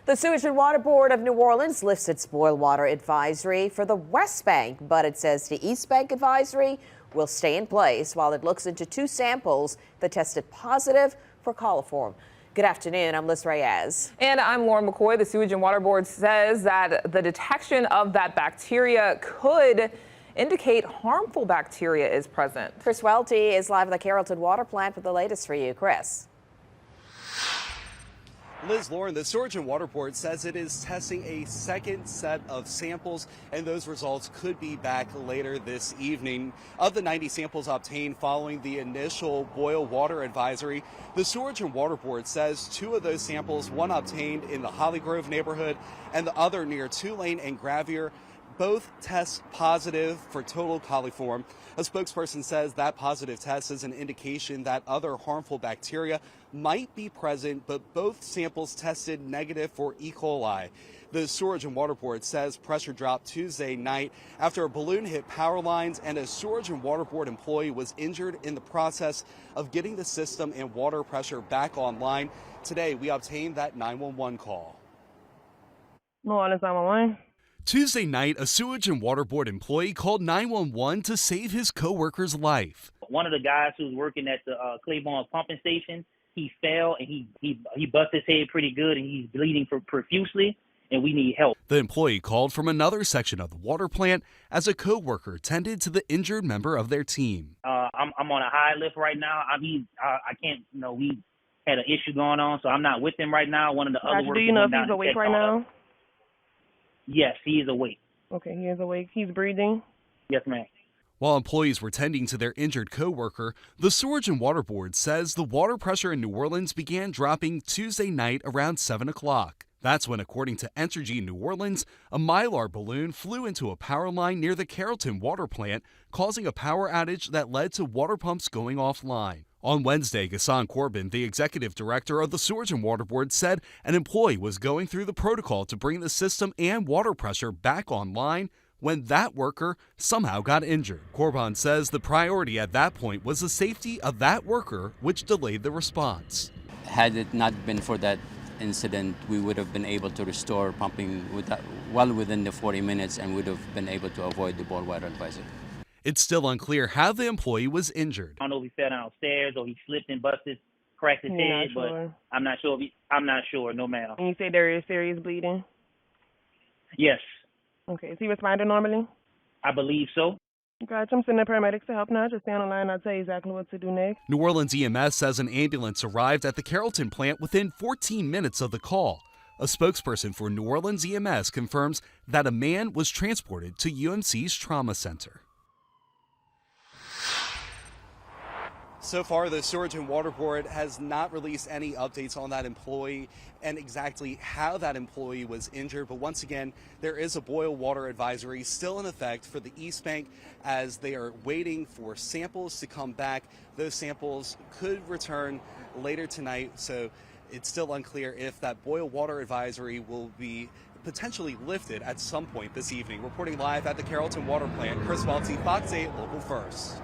The Sewage and Water Board of New Orleans lifts its boil water advisory for the West Bank, but it says the East Bank advisory will stay in place while it looks into two samples that tested positive for coliform. Good afternoon, I'm Liz Reyes. And I'm Lauren McCoy. The Sewage and Water Board says that the detection of that bacteria could indicate harmful bacteria is present. Chris Welty is live at the Carrollton Water Plant with the latest for you. Chris. Liz, Lauren, the Sewage and Water Board says it is testing a second set of samples, and those results could be back later this evening. Of the 90 samples obtained following the initial boil water advisory, the Sewage and Water Board says two of those samples, one obtained in the Holly Grove neighborhood and the other near Tulane and Gravier, both test positive for total coliform. A spokesperson says that positive test is an indication that other harmful bacteria might be present, but both samples tested negative for E. coli. The Sewage and Water Board says pressure dropped Tuesday night after a balloon hit power lines and a Sewage and Water Board employee was injured in the process of getting the system and water pressure back online. Today, we obtained that 911 call. New Orleans 911. Tuesday night, a Sewage and Water Board employee called 911 to save his coworker's life. One of the guys who's working at the Claiborne pumping station, he fell and he busted his head pretty good and he's bleeding profusely and we need help. The employee called from another section of the water plant as a coworker tended to the injured member of their team. I'm on a high lift right now. I can't, we had an issue going on, so I'm not with him right now. One of the other workers. Do you know if he's awake right now? Yes, he is awake. Okay, he is awake. He's breathing? Yes, ma'am. While employees were tending to their injured coworker, the Sewage and Water Board says the water pressure in New Orleans began dropping Tuesday night around 7 o'clock. That's when, according to Entergy New Orleans, a Mylar balloon flew into a power line near the Carrollton Water Plant, causing a power outage that led to water pumps going offline. On Wednesday, Gassan Corbin, the executive director of the Sewage and Water Board, said an employee was going through the protocol to bring the system and water pressure back online when that worker somehow got injured. Corbin says the priority at that point was the safety of that worker, which delayed the response. Had it not been for that incident, we would have been able to restore pumping well within the 40 minutes and would have been able to avoid the boil water advisory. It's still unclear how the employee was injured. I don't know if he fell downstairs or he slipped and cracked his head, but I'm not sure. I'm not sure, no ma'am. And you say there is serious bleeding? Yes. Okay, is he responding normally? I believe so. Gotcha, I'm sending the paramedics to help now. Just stay on the line, I'll tell you exactly what to do next. New Orleans EMS says an ambulance arrived at the Carrollton plant within 14 minutes of the call. A spokesperson for New Orleans EMS confirms that a man was transported to UMC's trauma center. So far, the Sewage and Water Board has not released any updates on that employee and exactly how that employee was injured. But once again, there is a boil water advisory still in effect for the East Bank as they are waiting for samples to come back. Those samples could return later tonight, so it's still unclear if that boil water advisory will be potentially lifted at some point this evening. Reporting live at the Carrollton Water Plant, Chris Welty, Fox 8 Local First.